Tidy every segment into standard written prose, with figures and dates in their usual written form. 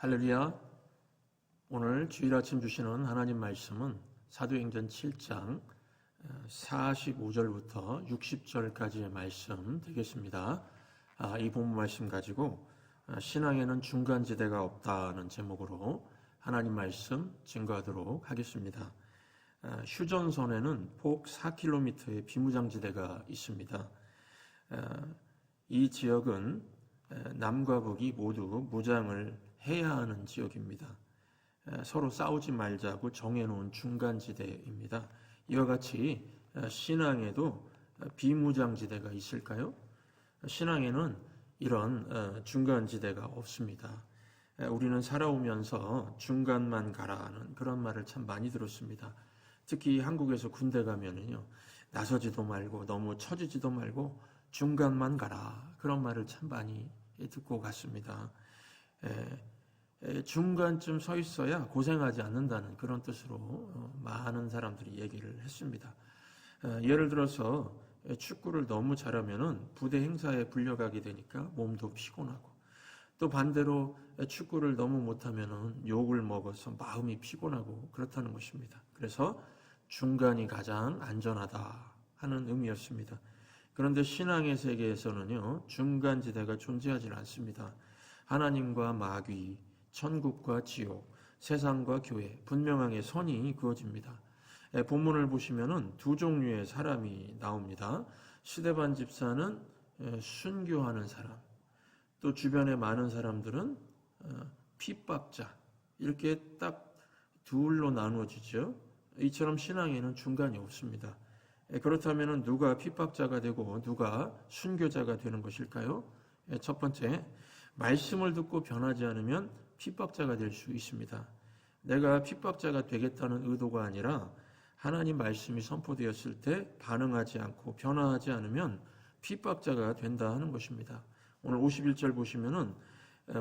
할렐루야. 오늘 주일 아침 주시는 하나님 말씀은 사도행전 7장 45절부터 60절까지의 말씀 되겠습니다. 이 본문 말씀 가지고 신앙에는 중간지대가 없다는 제목으로 하나님 말씀 증거하도록 하겠습니다. 휴전선에는 폭 4km의 비무장지대가 있습니다. 이 지역은 남과 북이 모두 무장을 해야 하는 지역입니다. 서로 싸우지 말자고 정해놓은 중간지대입니다. 이와 같이 신앙에도 비무장지대가 있을까요? 신앙에는 이런 중간지대가 없습니다. 우리는 살아오면서 중간만 가라는 그런 말을 참 많이 들었습니다. 특히 한국에서 군대 가면은요, 나서지도 말고 너무 처지지도 말고 중간만 가라, 그런 말을 참 많이 듣고 갔습니다. 중간쯤 서 있어야 고생하지 않는다는 그런 뜻으로 많은 사람들이 얘기를 했습니다. 예를 들어서 축구를 너무 잘하면은 부대 행사에 불려가게 되니까 몸도 피곤하고, 또 반대로 축구를 너무 못하면은 욕을 먹어서 마음이 피곤하고 그렇다는 것입니다. 그래서 중간이 가장 안전하다 하는 의미였습니다. 그런데 신앙의 세계에서는요, 중간지대가 존재하지 않습니다. 하나님과 마귀, 천국과 지옥, 세상과 교회, 분명하게 선이 그어집니다. 본문을 보시면은 두 종류의 사람이 나옵니다. 스데반 집사는 순교하는 사람, 또 주변에 많은 사람들은 핍박자, 이렇게 딱 둘로 나누어지죠. 이처럼 신앙에는 중간이 없습니다. 그렇다면 누가 핍박자가 되고 누가 순교자가 되는 것일까요? 첫 번째, 말씀을 듣고 변하지 않으면 핍박자가 될 수 있습니다. 내가 핍박자가 되겠다는 의도가 아니라 하나님 말씀이 선포되었을 때 반응하지 않고 변화하지 않으면 핍박자가 된다 하는 것입니다. 오늘 51절 보시면은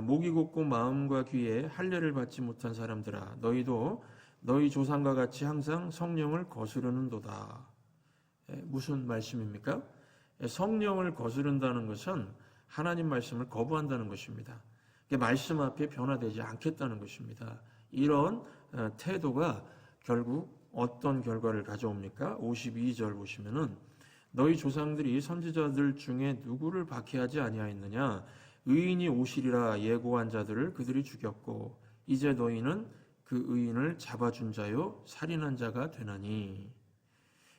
목이 곧고 마음과 귀에 할례를 받지 못한 사람들아, 너희도 너희 조상과 같이 항상 성령을 거스르는도다. 무슨 말씀입니까? 성령을 거스른다는 것은 하나님 말씀을 거부한다는 것입니다. 말씀 앞에 변화되지 않겠다는 것입니다. 이런 태도가 결국 어떤 결과를 가져옵니까? 52절 보시면은 너희 조상들이 선지자들 중에 누구를 박해하지 아니하였느냐? 의인이 오시리라 예고한 자들을 그들이 죽였고 이제 너희는 그 의인을 잡아준 자요 살인한 자가 되나니.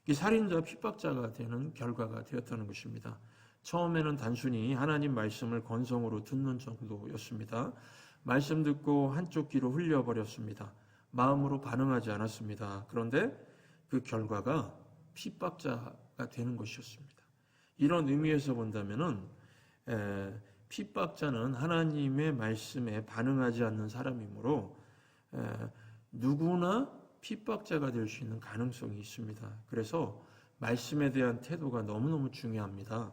이 살인자 핍박자가 되는 결과가 되었다는 것입니다. 처음에는 단순히 하나님 말씀을 건성으로 듣는 정도였습니다. 말씀 듣고 한쪽 귀로 흘려버렸습니다. 마음으로 반응하지 않았습니다. 그런데 그 결과가 핍박자가 되는 것이었습니다. 이런 의미에서 본다면은 핍박자는 하나님의 말씀에 반응하지 않는 사람이므로 누구나 핍박자가 될 수 있는 가능성이 있습니다. 그래서 말씀에 대한 태도가 너무너무 중요합니다.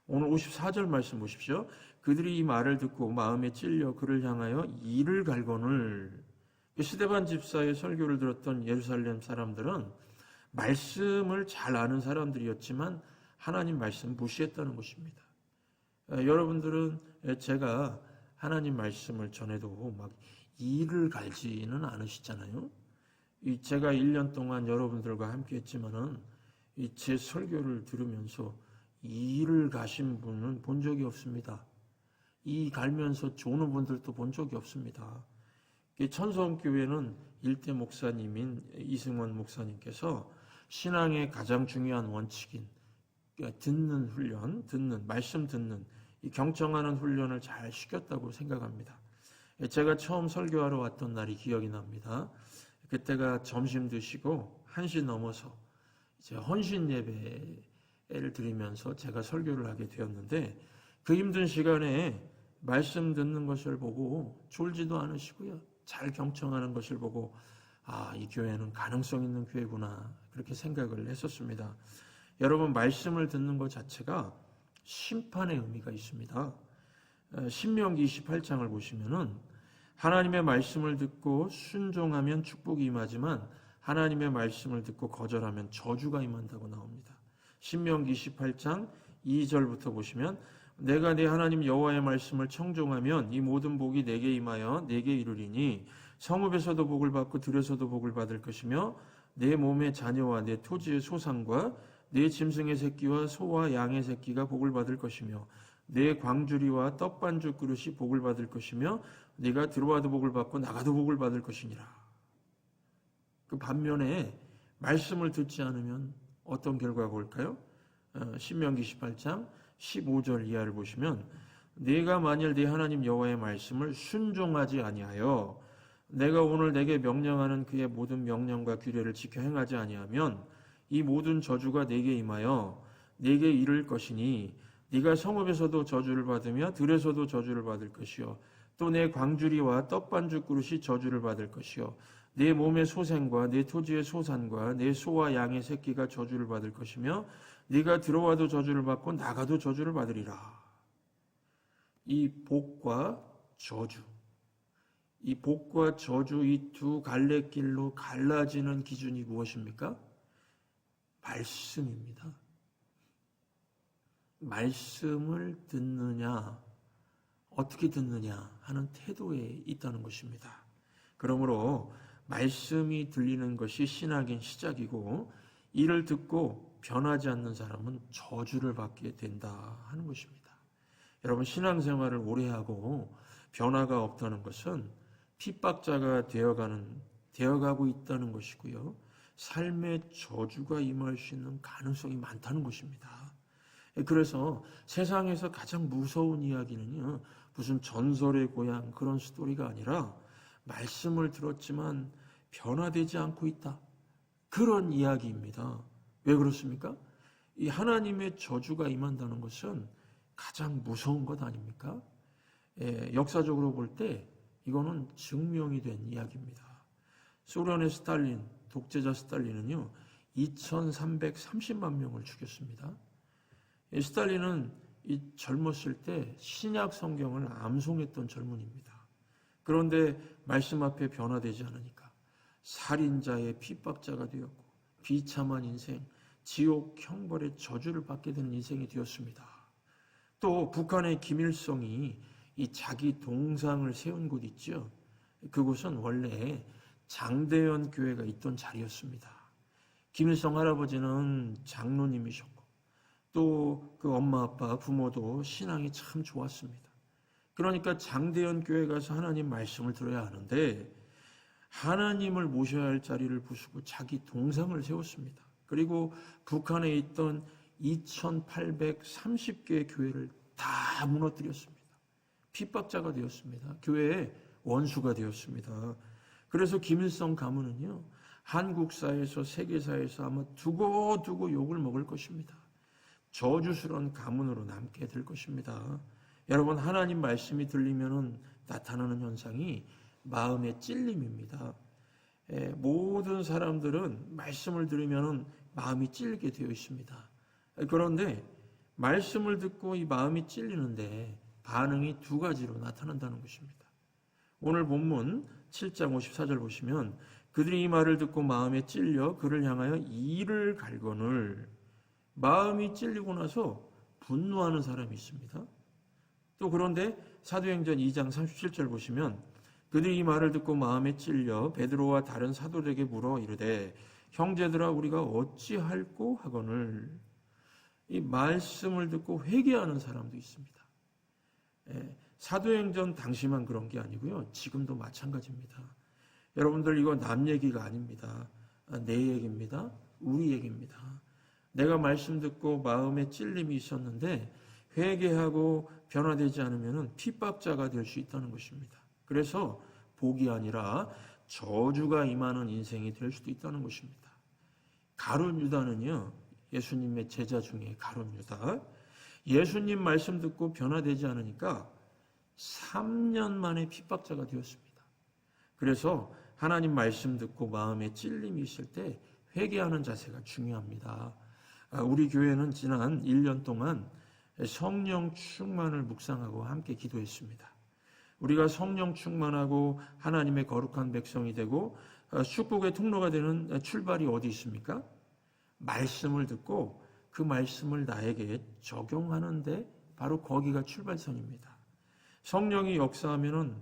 오늘 54절 말씀 보십시오. 그들이 이 말을 듣고 마음에 찔려 그를 향하여 이를 갈거늘. 스데반 집사의 설교를 들었던 예루살렘 사람들은 말씀을 잘 아는 사람들이었지만 하나님 말씀 무시했다는 것입니다. 여러분들은 제가 하나님 말씀을 전해도 막 이를 갈지는 않으시잖아요. 제가 1년 동안 여러분들과 함께 했지만은 제 설교를 들으면서 이를 가신 분은 본 적이 없습니다. 이 갈면서 조는 분들도 본 적이 없습니다. 천성교회는 일대 목사님인 이승원 목사님께서 신앙의 가장 중요한 원칙인 듣는 훈련, 말씀 듣는 이 경청하는 훈련을 잘 시켰다고 생각합니다. 제가 처음 설교하러 왔던 날이 기억이 납니다. 그때가 점심 드시고 1시 넘어서 이제 헌신 예배를 드리면서 제가 설교를 하게 되었는데 그 힘든 시간에 말씀 듣는 것을 보고 졸지도 않으시고요. 잘 경청하는 것을 보고 이 교회는 가능성 있는 교회구나 그렇게 생각을 했었습니다. 여러분, 말씀을 듣는 것 자체가 심판의 의미가 있습니다. 신명기 28장을 보시면은 하나님의 말씀을 듣고 순종하면 축복이 임하지만 하나님의 말씀을 듣고 거절하면 저주가 임한다고 나옵니다. 신명기 28장 2절부터 보시면 내가 내 하나님 여호와의 말씀을 청종하면 이 모든 복이 내게 임하여 내게 이르리니 성읍에서도 복을 받고 들에서도 복을 받을 것이며 내 몸의 자녀와 내 토지의 소산과 내 짐승의 새끼와 소와 양의 새끼가 복을 받을 것이며 내 광주리와 떡반죽 그릇이 복을 받을 것이며 네가 들어와도 복을 받고 나가도 복을 받을 것이니라. 그 반면에 말씀을 듣지 않으면 어떤 결과가 올까요? 신명기 18장 15절 이하를 보시면 네가 만일 네 하나님 여호와의 말씀을 순종하지 아니하여 내가 오늘 내게 명령하는 그의 모든 명령과 규례를 지켜 행하지 아니하면 이 모든 저주가 네게 임하여 네게 이를 것이니 네가 성읍에서도 저주를 받으며 들에서도 저주를 받을 것이요 또 내 광주리와 떡반죽 그릇이 저주를 받을 것이요 내 몸의 소생과 내 토지의 소산과 내 소와 양의 새끼가 저주를 받을 것이며 네가 들어와도 저주를 받고 나가도 저주를 받으리라. 이 복과 저주, 이 복과 저주 이 두 갈래길로 갈라지는 기준이 무엇입니까? 말씀입니다. 말씀을 듣느냐, 어떻게 듣느냐 하는 태도에 있다는 것입니다. 그러므로 말씀이 들리는 것이 신학의 시작이고 이를 듣고 변하지 않는 사람은 저주를 받게 된다 하는 것입니다. 여러분, 신앙생활을 오래 하고 변화가 없다는 것은 핍박자가 되어가고 있다는 것이고요. 삶의 저주가 임할 수 있는 가능성이 많다는 것입니다. 그래서 세상에서 가장 무서운 이야기는요, 무슨 전설의 고향 그런 스토리가 아니라 말씀을 들었지만 변화되지 않고 있다. 그런 이야기입니다. 왜 그렇습니까? 이 하나님의 저주가 임한다는 것은 가장 무서운 것 아닙니까? 역사적으로 볼 때 이거는 증명이 된 이야기입니다. 소련의 스탈린, 독재자 스탈린은요, 2330만 명을 죽였습니다. 스탈린은 이 젊었을 때 신약 성경을 암송했던 젊은이입니다. 그런데 말씀 앞에 변화되지 않으니까 살인자의 핍박자가 되었고 비참한 인생, 지옥 형벌의 저주를 받게 되는 인생이 되었습니다. 또 북한의 김일성이 이 자기 동상을 세운 곳 있죠. 그곳은 원래 장대현 교회가 있던 자리였습니다. 김일성 할아버지는 장로님이셨고 또 그 엄마 아빠 부모도 신앙이 참 좋았습니다. 그러니까 장대현 교회 가서 하나님 말씀을 들어야 하는데 하나님을 모셔야 할 자리를 부수고 자기 동상을 세웠습니다. 그리고 북한에 있던 2830개의 교회를 다 무너뜨렸습니다. 핍박자가 되었습니다. 교회의 원수가 되었습니다. 그래서 김일성 가문은요, 한국사에서 세계사에서 아마 두고두고 욕을 먹을 것입니다. 저주스러운 가문으로 남게 될 것입니다. 여러분, 하나님 말씀이 들리면 나타나는 현상이 마음의 찔림입니다. 모든 사람들은 말씀을 들으면 마음이 찔리게 되어 있습니다. 그런데 말씀을 듣고 이 마음이 찔리는데 반응이 두 가지로 나타난다는 것입니다. 오늘 본문 7장 54절 보시면 그들이 이 말을 듣고 마음에 찔려 그를 향하여 이를 갈거늘, 마음이 찔리고 나서 분노하는 사람이 있습니다. 또 그런데 사도행전 2장 37절 보시면 그들이 이 말을 듣고 마음에 찔려 베드로와 다른 사도들에게 물어 이르되 형제들아 우리가 어찌할꼬 하거늘, 이 말씀을 듣고 회개하는 사람도 있습니다. 사도행전 당시만 그런 게 아니고요, 지금도 마찬가지입니다. 여러분들, 이거 남 얘기가 아닙니다. 내 얘기입니다. 우리 얘기입니다. 내가 말씀 듣고 마음에 찔림이 있었는데 회개하고 변화되지 않으면 핍박자가 될 수 있다는 것입니다. 그래서 복이 아니라 저주가 임하는 인생이 될 수도 있다는 것입니다. 가룟 유다는요, 예수님의 제자 중에 가룟 유다, 예수님 말씀 듣고 변화되지 않으니까 3년 만에 핍박자가 되었습니다. 그래서 하나님 말씀 듣고 마음에 찔림이 있을 때 회개하는 자세가 중요합니다. 우리 교회는 지난 1년 동안 성령 충만을 묵상하고 함께 기도했습니다. 우리가 성령 충만하고 하나님의 거룩한 백성이 되고 축복의 통로가 되는 출발이 어디 있습니까? 말씀을 듣고 그 말씀을 나에게 적용하는 데 바로 거기가 출발선입니다. 성령이 역사하면은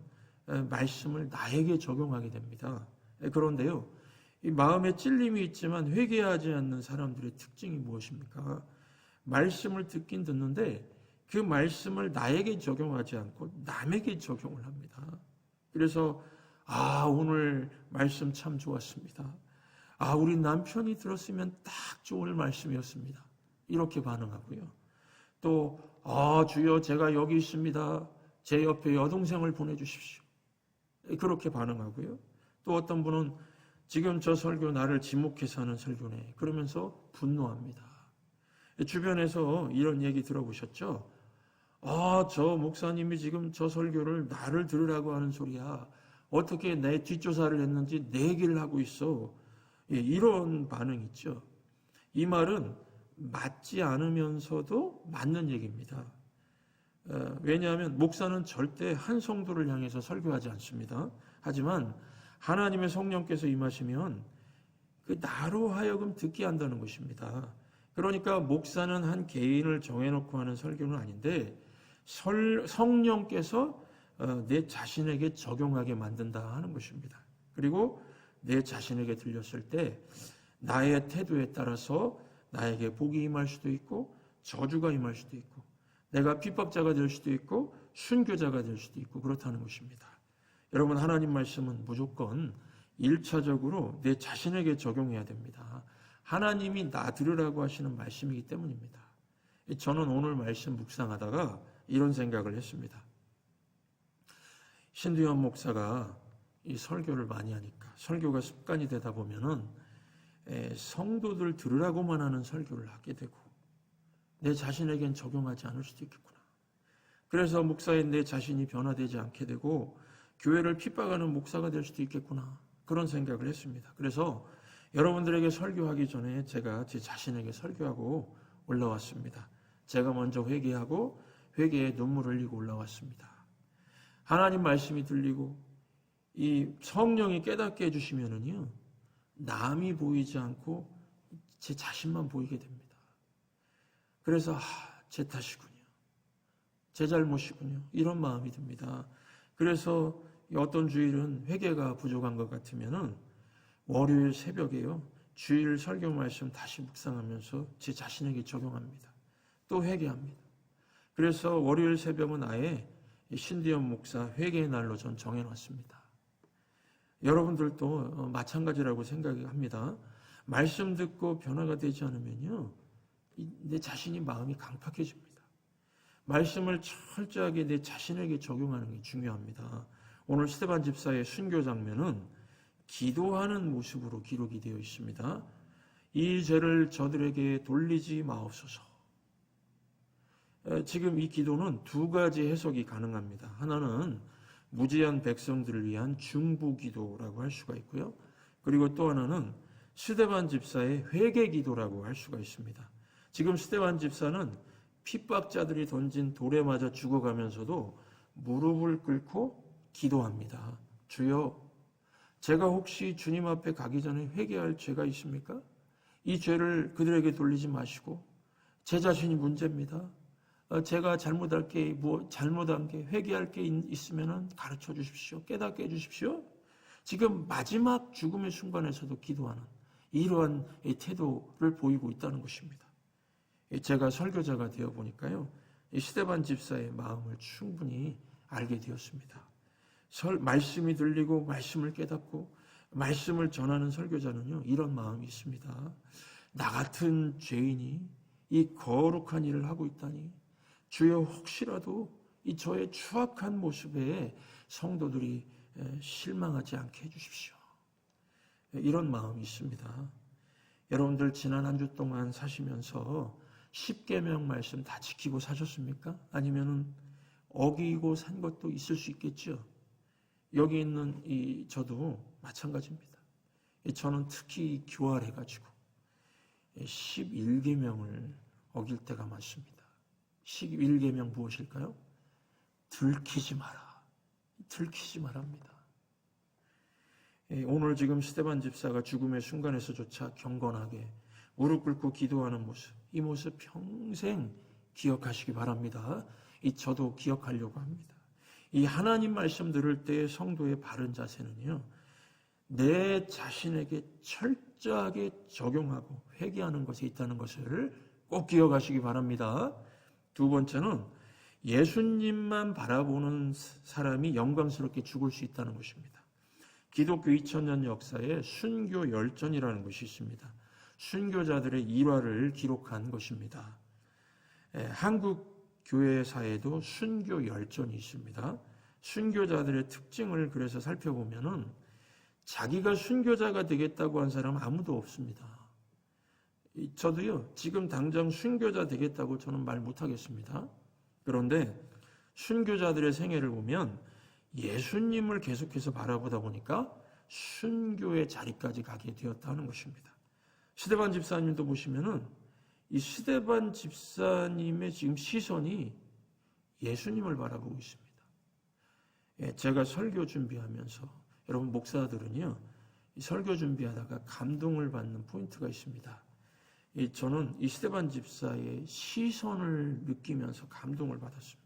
말씀을 나에게 적용하게 됩니다. 그런데요, 이 마음에 찔림이 있지만 회개하지 않는 사람들의 특징이 무엇입니까? 말씀을 듣긴 듣는데 그 말씀을 나에게 적용하지 않고 남에게 적용을 합니다. 그래서 오늘 말씀 참 좋았습니다. 우리 남편이 들었으면 딱 좋을 말씀이었습니다. 이렇게 반응하고요. 또 주여 제가 여기 있습니다. 제 옆에 여동생을 보내주십시오. 그렇게 반응하고요. 또 어떤 분은 지금 저 설교 나를 지목해서 하는 설교네. 그러면서 분노합니다. 주변에서 이런 얘기 들어보셨죠? 저 목사님이 지금 저 설교를 나를 들으라고 하는 소리야. 어떻게 내 뒷조사를 했는지 내 얘기를 하고 있어. 이런 반응이 있죠. 이 말은 맞지 않으면서도 맞는 얘기입니다. 왜냐하면 목사는 절대 한 성도를 향해서 설교하지 않습니다. 하지만 하나님의 성령께서 임하시면 그 나로 하여금 듣게 한다는 것입니다. 그러니까 목사는 한 개인을 정해놓고 하는 설교는 아닌데 성령께서 내 자신에게 적용하게 만든다 하는 것입니다. 그리고 내 자신에게 들렸을 때 나의 태도에 따라서 나에게 복이 임할 수도 있고 저주가 임할 수도 있고 내가 핍박자가 될 수도 있고 순교자가 될 수도 있고 그렇다는 것입니다. 여러분, 하나님 말씀은 무조건 1차적으로 내 자신에게 적용해야 됩니다. 하나님이 나 들으라고 하시는 말씀이기 때문입니다. 저는 오늘 말씀 묵상하다가 이런 생각을 했습니다. 신두현 목사가 이 설교를 많이 하니까 설교가 습관이 되다 보면은 성도들 들으라고만 하는 설교를 하게 되고 내 자신에겐 적용하지 않을 수도 있겠구나. 그래서 목사인 내 자신이 변화되지 않게 되고 교회를 핍박하는 목사가 될 수도 있겠구나. 그런 생각을 했습니다. 그래서 여러분들에게 설교하기 전에 제가 제 자신에게 설교하고 올라왔습니다. 제가 먼저 회개하고 회개에 눈물을 흘리고 올라왔습니다. 하나님 말씀이 들리고 이 성령이 깨닫게 해주시면은요, 남이 보이지 않고 제 자신만 보이게 됩니다. 그래서 제 탓이군요. 제 잘못이군요. 이런 마음이 듭니다. 그래서 어떤 주일은 회개가 부족한 것 같으면은 월요일 새벽에요, 주일 설교 말씀 다시 묵상하면서 제 자신에게 적용합니다. 또 회개합니다. 그래서 월요일 새벽은 아예 신디언 목사 회개의 날로 전 정해놨습니다. 여러분들도 마찬가지라고 생각합니다. 말씀 듣고 변화가 되지 않으면요, 내 자신이 마음이 강팍해집니다. 말씀을 철저하게 내 자신에게 적용하는 게 중요합니다. 오늘 스데반 집사의 순교 장면은 기도하는 모습으로 기록이 되어 있습니다. 이 죄를 저들에게 돌리지 마옵소서. 지금 이 기도는 두 가지 해석이 가능합니다. 하나는 무지한 백성들을 위한 중보 기도라고 할 수가 있고요. 그리고 또 하나는 스데반 집사의 회개 기도라고 할 수가 있습니다. 지금 스데반 집사는 핍박자들이 던진 돌에 맞아 죽어가면서도 무릎을 꿇고 기도합니다. 주여, 제가 혹시 주님 앞에 가기 전에 회개할 죄가 있습니까? 이 죄를 그들에게 돌리지 마시고 제 자신이 문제입니다. 제가 잘못한 게 회개할 게 있으면 가르쳐 주십시오. 깨닫게 해주십시오. 지금 마지막 죽음의 순간에서도 기도하는 이러한 태도를 보이고 있다는 것입니다. 제가 설교자가 되어 보니까요, 이 스데반 집사의 마음을 충분히 알게 되었습니다. 말씀이 들리고 말씀을 깨닫고 말씀을 전하는 설교자는요, 이런 마음이 있습니다. 나 같은 죄인이 이 거룩한 일을 하고 있다니 주여, 혹시라도 이 저의 추악한 모습에 성도들이 실망하지 않게 해주십시오. 이런 마음이 있습니다. 여러분들 지난 한 주 동안 사시면서 10계명 말씀 다 지키고 사셨습니까? 아니면은 어기고 산 것도 있을 수 있겠죠. 여기 있는 저도 마찬가지입니다. 저는 특히 교활해가지고 11계명을 어길 때가 많습니다. 11계명 무엇일까요? 들키지 마라. 들키지 말합니다. 오늘 지금 스데반 집사가 죽음의 순간에서조차 경건하게 무릎 꿇고 기도하는 모습, 이 모습 평생 기억하시기 바랍니다. 저도 기억하려고 합니다. 이 하나님 말씀 들을 때의 성도의 바른 자세는요, 내 자신에게 철저하게 적용하고 회개하는 것에 있다는 것을 꼭 기억하시기 바랍니다. 두 번째는 예수님만 바라보는 사람이 영광스럽게 죽을 수 있다는 것입니다. 기독교 2000년 역사에 순교 열전이라는 것이 있습니다. 순교자들의 일화를 기록한 것입니다. 한국 교회사에도 순교 열전이 있습니다. 순교자들의 특징을 그래서 살펴보면은 자기가 순교자가 되겠다고 한 사람은 아무도 없습니다. 저도요, 지금 당장 순교자 되겠다고 저는 말 못하겠습니다. 그런데 순교자들의 생애를 보면 예수님을 계속해서 바라보다 보니까 순교의 자리까지 가게 되었다는 것입니다. 스데반 집사님도 보시면은 이 스데반 집사님의 지금 시선이 예수님을 바라보고 있습니다. 제가 설교 준비하면서 여러분 목사들은요, 이 설교 준비하다가 감동을 받는 포인트가 있습니다. 저는 이 스데반 집사의 시선을 느끼면서 감동을 받았습니다.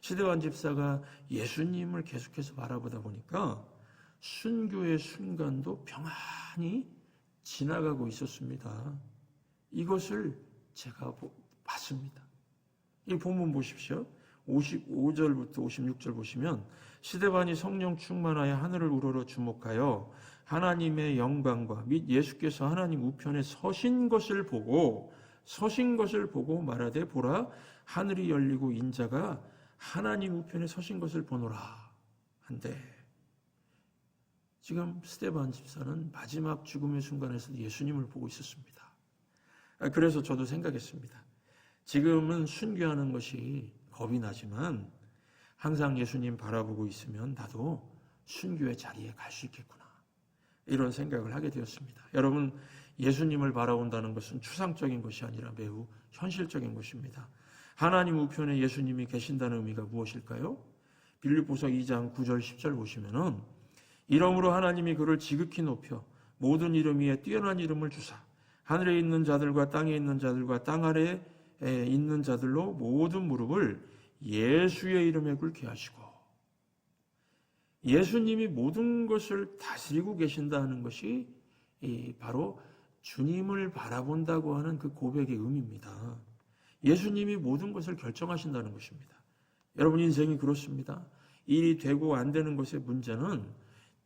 스데반 집사가 예수님을 계속해서 바라보다 보니까 순교의 순간도 평안히 지나가고 있었습니다. 이것을 제가 봤습니다. 이 본문 보십시오. 55절부터 56절 보시면 스데반이 성령 충만하여 하늘을 우러러 주목하여 하나님의 영광과 및 예수께서 하나님 우편에 서신 것을 보고 말하되 보라 하늘이 열리고 인자가 하나님 우편에 서신 것을 보노라 한데, 지금 스데반 집사는 마지막 죽음의 순간에서 예수님을 보고 있었습니다. 그래서 저도 생각했습니다. 지금은 순교하는 것이 겁이 나지만 항상 예수님 바라보고 있으면 나도 순교의 자리에 갈 수 있겠구나, 이런 생각을 하게 되었습니다. 여러분, 예수님을 바라본다는 것은 추상적인 것이 아니라 매우 현실적인 것입니다. 하나님 우편에 예수님이 계신다는 의미가 무엇일까요? 빌립보서 2장 9절 10절 보시면은 이러므로 하나님이 그를 지극히 높여 모든 이름 위에 뛰어난 이름을 주사 하늘에 있는 자들과 땅에 있는 자들과 땅 아래에 있는 자들로 모든 무릎을 예수의 이름에 꿇게 하시고, 예수님이 모든 것을 다스리고 계신다는 것이 바로 주님을 바라본다고 하는 그 고백의 의미입니다. 예수님이 모든 것을 결정하신다는 것입니다. 여러분, 인생이 그렇습니다. 일이 되고 안 되는 것의 문제는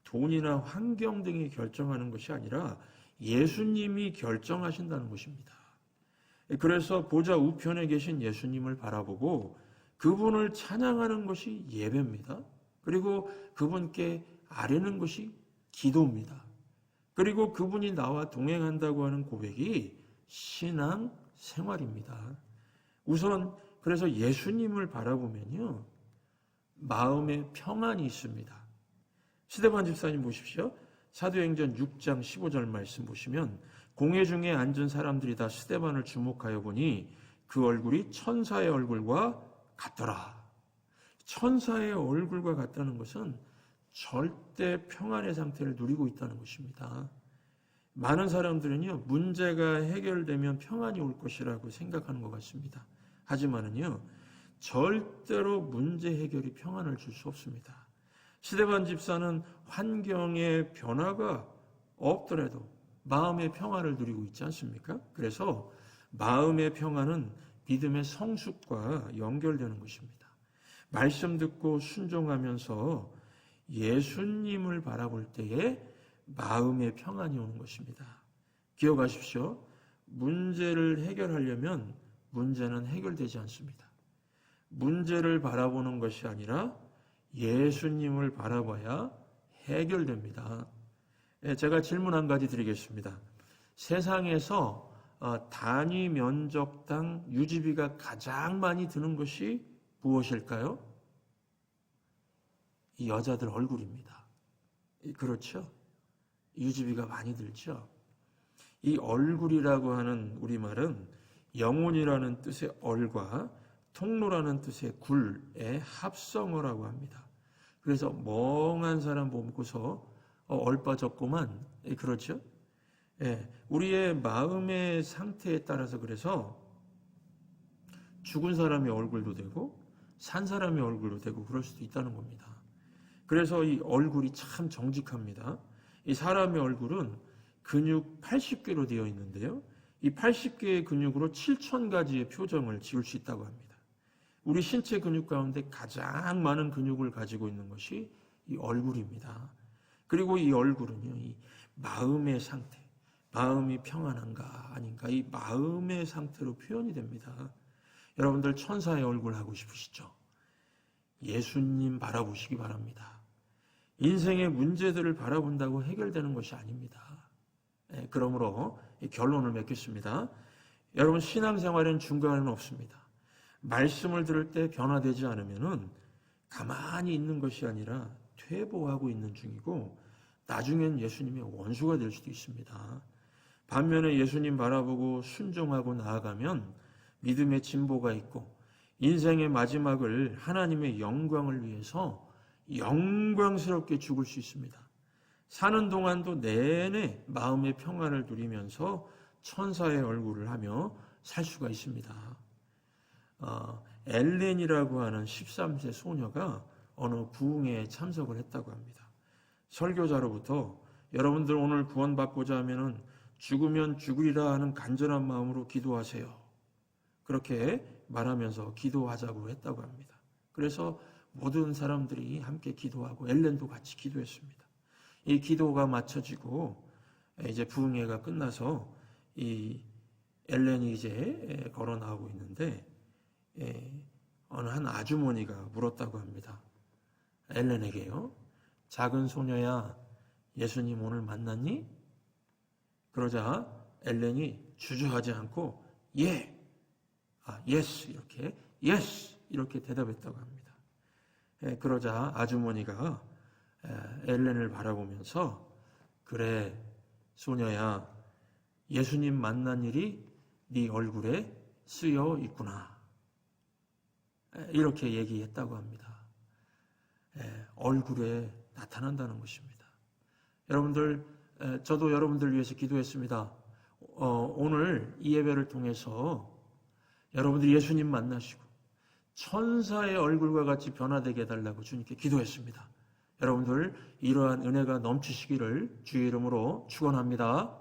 돈이나 환경 등이 결정하는 것이 아니라 예수님이 결정하신다는 것입니다. 그래서 보좌 우편에 계신 예수님을 바라보고 그분을 찬양하는 것이 예배입니다. 그리고 그분께 아뢰는 것이 기도입니다. 그리고 그분이 나와 동행한다고 하는 고백이 신앙 생활입니다. 우선 그래서 예수님을 바라보면요, 마음에 평안이 있습니다. 스데반 집사님 보십시오. 사도행전 6장 15절 말씀 보시면 공회 중에 앉은 사람들이 다 스데반을 주목하여 보니 그 얼굴이 천사의 얼굴과 같더라. 천사의 얼굴과 같다는 것은 절대 평안의 상태를 누리고 있다는 것입니다. 많은 사람들은요, 문제가 해결되면 평안이 올 것이라고 생각하는 것 같습니다. 하지만은요, 절대로 문제 해결이 평안을 줄 수 없습니다. 스데반 집사는 환경의 변화가 없더라도 마음의 평안을 누리고 있지 않습니까? 그래서 마음의 평안은 믿음의 성숙과 연결되는 것입니다. 말씀 듣고 순종하면서 예수님을 바라볼 때에 마음의 평안이 오는 것입니다. 기억하십시오. 문제를 해결하려면 문제는 해결되지 않습니다. 문제를 바라보는 것이 아니라 예수님을 바라봐야 해결됩니다. 제가 질문 한 가지 드리겠습니다. 세상에서 단위 면적당 유지비가 가장 많이 드는 것이 무엇일까요? 이 여자들 얼굴입니다. 그렇죠? 유지비가 많이 들죠? 이 얼굴이라고 하는 우리말은 영혼이라는 뜻의 얼과 통로라는 뜻의 굴의 합성어라고 합니다. 그래서 멍한 사람 보고서 얼빠졌구만, 그렇죠? 우리의 마음의 상태에 따라서 그래서 죽은 사람의 얼굴도 되고 산 사람의 얼굴도 되고 그럴 수도 있다는 겁니다. 그래서 이 얼굴이 참 정직합니다. 이 사람의 얼굴은 근육 80개로 되어 있는데요. 이 80개의 근육으로 7,000가지의 표정을 지을 수 있다고 합니다. 우리 신체 근육 가운데 가장 많은 근육을 가지고 있는 것이 이 얼굴입니다. 그리고 이 얼굴은요, 이 마음의 상태, 마음이 평안한가 아닌가, 이 마음의 상태로 표현이 됩니다. 여러분들 천사의 얼굴 하고 싶으시죠? 예수님 바라보시기 바랍니다. 인생의 문제들을 바라본다고 해결되는 것이 아닙니다. 그러므로 결론을 맺겠습니다. 여러분, 신앙생활엔 중간은 없습니다. 말씀을 들을 때 변화되지 않으면은 가만히 있는 것이 아니라 퇴보하고 있는 중이고 나중엔 예수님의 원수가 될 수도 있습니다. 반면에 예수님 바라보고 순종하고 나아가면 믿음의 진보가 있고 인생의 마지막을 하나님의 영광을 위해서 영광스럽게 죽을 수 있습니다. 사는 동안도 내내 마음의 평안을 누리면서 천사의 얼굴을 하며 살 수가 있습니다. 엘렌이라고 하는 13세 소녀가 어느 부흥회에 참석을 했다고 합니다. 설교자로부터 여러분들 오늘 구원받고자 하면은 죽으면 죽으리라 하는 간절한 마음으로 기도하세요. 그렇게 말하면서 기도하자고 했다고 합니다. 그래서 모든 사람들이 함께 기도하고 엘렌도 같이 기도했습니다. 이 기도가 마쳐지고 이제 부흥회가 끝나서 이 엘렌이 이제 걸어 나오고 있는데 어느 한 아주머니가 물었다고 합니다. 엘렌에게요. 작은 소녀야, 예수님 오늘 만났니? 그러자 엘렌이 주저하지 않고 yes 이렇게 대답했다고 합니다. 그러자 아주머니가 엘렌을 바라보면서 그래 소녀야, 예수님 만난 일이 네 얼굴에 쓰여 있구나 이렇게 얘기했다고 합니다. 얼굴에 나타난다는 것입니다. 여러분들, 저도 여러분들 위해서 기도했습니다. 오늘 이 예배를 통해서 여러분들이 예수님 만나시고 천사의 얼굴과 같이 변화되게 해달라고 주님께 기도했습니다. 여러분들 이러한 은혜가 넘치시기를 주의 이름으로 축원합니다.